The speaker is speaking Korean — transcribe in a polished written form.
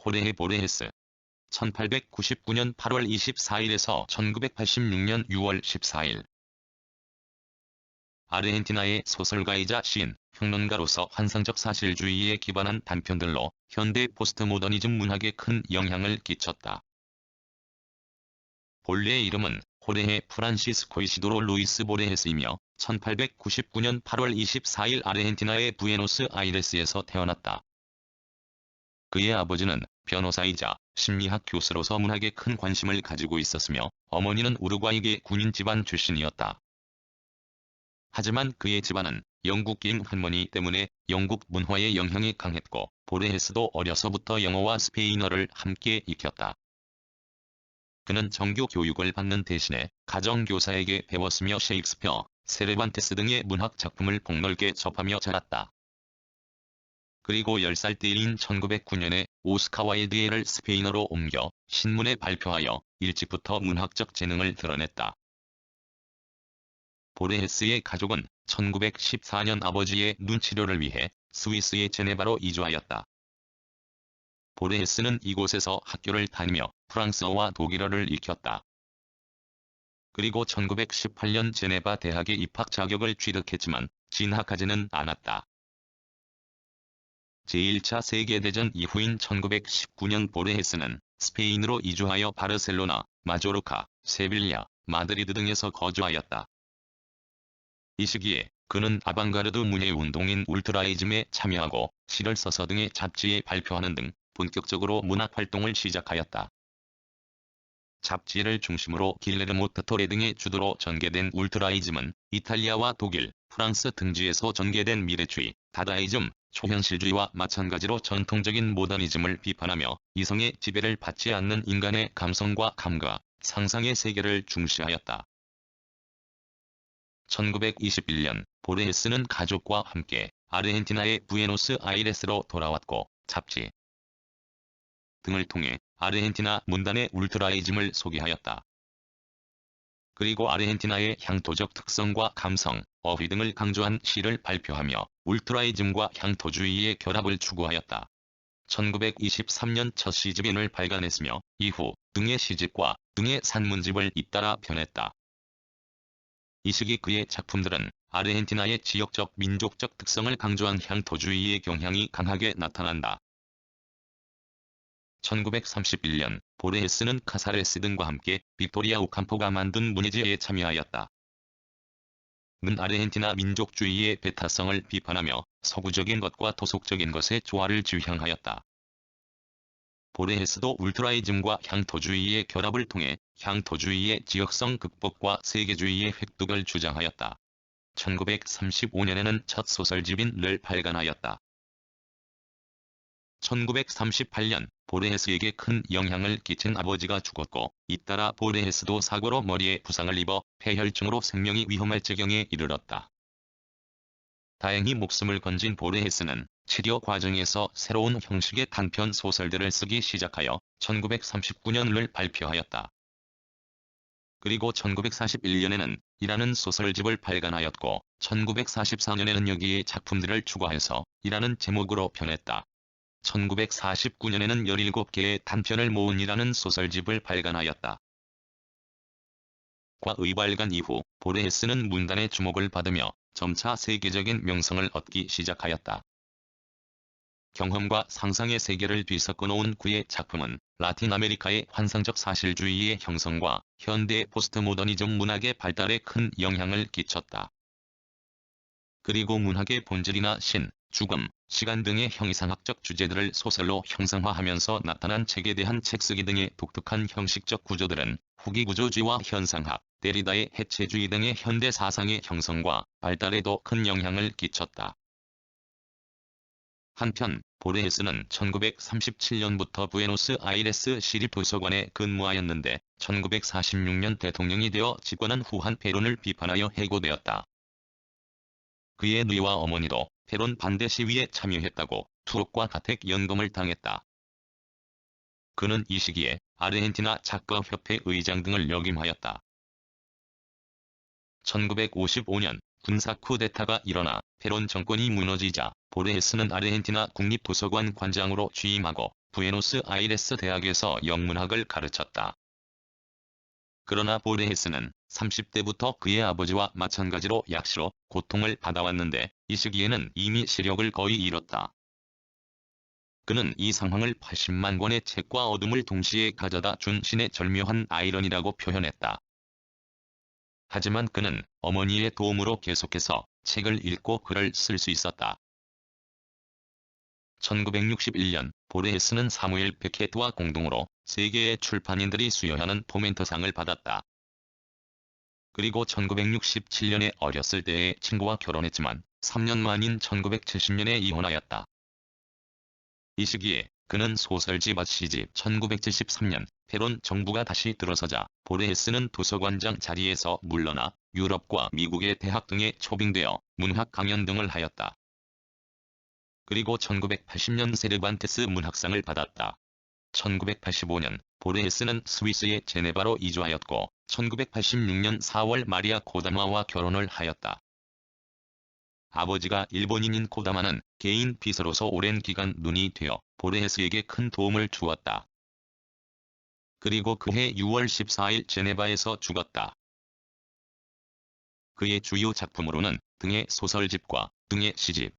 호르헤 보레헤스. 1899년 8월 24일에서 1986년 6월 14일. 아르헨티나의 소설가이자 시인, 평론가로서 환상적 사실주의에 기반한 단편들로 현대 포스트모더니즘 문학에 큰 영향을 끼쳤다. 본래의 이름은 호르헤 프란시스코 이시도로 루이스 보레헤스이며 1899년 8월 24일 아르헨티나의 부에노스아이레스에서 태어났다. 그의 아버지는 변호사이자 심리학 교수로서 문학에 큰 관심을 가지고 있었으며 어머니는 우루과이계 군인 집안 출신이었다. 하지만 그의 집안은 영국계인 할머니 때문에 영국 문화의 영향이 강했고 보레헤스도 어려서부터 영어와 스페인어를 함께 익혔다. 그는 정규 교육을 받는 대신에 가정교사에게 배웠으며 셰익스피어, 세르반테스 등의 문학 작품을 폭넓게 접하며 자랐다. 그리고 10살 때인 1909년에 오스카 와일드를 스페인어로 옮겨 신문에 발표하여 일찍부터 문학적 재능을 드러냈다. 보레헤스의 가족은 1914년 아버지의 눈치료를 위해 스위스의 제네바로 이주하였다. 보레헤스는 이곳에서 학교를 다니며 프랑스어와 독일어를 익혔다. 그리고 1918년 제네바 대학에 입학 자격을 취득했지만 진학하지는 않았다. 제1차 세계대전 이후인 1919년 보레헤스는 스페인으로 이주하여 바르셀로나, 마조르카, 세빌야, 마드리드 등에서 거주하였다. 이 시기에 그는 아방가르드 문예운동인 울트라이즘에 참여하고 시를 써서 등의 잡지에 발표하는 등 본격적으로 문학 활동을 시작하였다. 잡지를 중심으로 길레르모 트토레 등의 주도로 전개된 울트라이즘은 이탈리아와 독일, 프랑스 등지에서 전개된 미래주의, 다다이즘, 초현실주의와 마찬가지로 전통적인 모더니즘을 비판하며 이성의 지배를 받지 않는 인간의 감성과 감각, 상상의 세계를 중시하였다. 1921년 보레헤스는 가족과 함께 아르헨티나의 부에노스아이레스로 돌아왔고 잡지 등을 통해 아르헨티나 문단의 울트라이즘을 소개하였다. 그리고 아르헨티나의 향토적 특성과 감성, 어휘 등을 강조한 시를 발표하며 울트라이즘과 향토주의의 결합을 추구하였다. 1923년 첫 시집인을 발간했으며 이후 등의 시집과 등의 산문집을 잇따라 펴냈다. 이 시기 그의 작품들은 아르헨티나의 지역적 민족적 특성을 강조한 향토주의의 경향이 강하게 나타난다. 1931년 보레헤스는 카사레스 등과 함께 빅토리아 오캄포가 만든 문예제에 참여하였다. 는 아르헨티나 민족주의의 배타성을 비판하며 서구적인 것과 토속적인 것의 조화를 지향하였다. 보레헤스도 울트라이즘과 향토주의의 결합을 통해 향토주의의 지역성 극복과 세계주의의 획득을 주장하였다. 1935년에는 첫 소설집인 를 발간하였다. 1938년 보레헤스에게 큰 영향을 끼친 아버지가 죽었고 잇따라 보레헤스도 사고로 머리에 부상을 입어 폐혈증으로 생명이 위험할 지경에 이르렀다. 다행히 목숨을 건진 보레헤스는 치료 과정에서 새로운 형식의 단편 소설들을 쓰기 시작하여 1939년을 발표하였다. 그리고 1941년에는 이라는 소설집을 발간하였고 1944년에는 여기에 작품들을 추가해서 이라는 제목으로 펴냈다. 1949년에는 17개의 단편을 모은 이라는 소설집을 발간하였다. 과의 발간 이후 보레헤스는 문단의 주목을 받으며 점차 세계적인 명성을 얻기 시작하였다. 경험과 상상의 세계를 뒤섞어 놓은 그의 작품은 라틴 아메리카의 환상적 사실주의의 형성과 현대 포스트모더니즘 문학의 발달에 큰 영향을 끼쳤다. 그리고 문학의 본질이나 신, 죽음, 시간 등의 형이상학적 주제들을 소설로 형상화하면서 나타난 책에 대한 책쓰기 등의 독특한 형식적 구조들은 후기구조주의와 현상학, 데리다의 해체주의 등의 현대 사상의 형성과 발달에도 큰 영향을 끼쳤다. 한편 보레헤스는 1937년부터 부에노스아이레스 시립도서관에 근무하였는데 1946년 대통령이 되어 집권한 후한 페론을 비판하여 해고되었다. 그의 누이와 어머니도 페론 반대 시위에 참여했다고 투옥과 가택 연금을 당했다. 그는 이 시기에 아르헨티나 작가협회 의장 등을 역임하였다. 1955년 군사 쿠데타가 일어나 페론 정권이 무너지자 보레헤스는 아르헨티나 국립도서관 관장으로 취임하고 부에노스아이레스 대학에서 영문학을 가르쳤다. 그러나 보르헤스는 30대부터 그의 아버지와 마찬가지로 약시로 고통을 받아왔는데 이 시기에는 이미 시력을 거의 잃었다. 그는 이 상황을 80만 권의 책과 어둠을 동시에 가져다 준 신의 절묘한 아이러니라고 표현했다. 하지만 그는 어머니의 도움으로 계속해서 책을 읽고 글을 쓸 수 있었다. 1961년 보르헤스는 사무엘 베켓과 공동으로 세계의 출판인들이 수여하는 포멘터상을 받았다. 그리고 1967년에 어렸을 때의 친구와 결혼했지만 3년 만인 1970년에 이혼하였다. 이 시기에 그는 소설집 시집 1973년 페론 정부가 다시 들어서자 보르헤스는 도서관장 자리에서 물러나 유럽과 미국의 대학 등에 초빙되어 문학 강연 등을 하였다. 그리고 1980년 세르반테스 문학상을 받았다. 1985년 보르헤스는 스위스의 제네바로 이주하였고 1986년 4월 마리아 코다마와 결혼을 하였다. 아버지가 일본인인 코다마는 개인 비서로서 오랜 기간 눈이 되어 보르헤스에게 큰 도움을 주었다. 그리고 그해 6월 14일 제네바에서 죽었다. 그의 주요 작품으로는 등의 소설집과 등의 시집,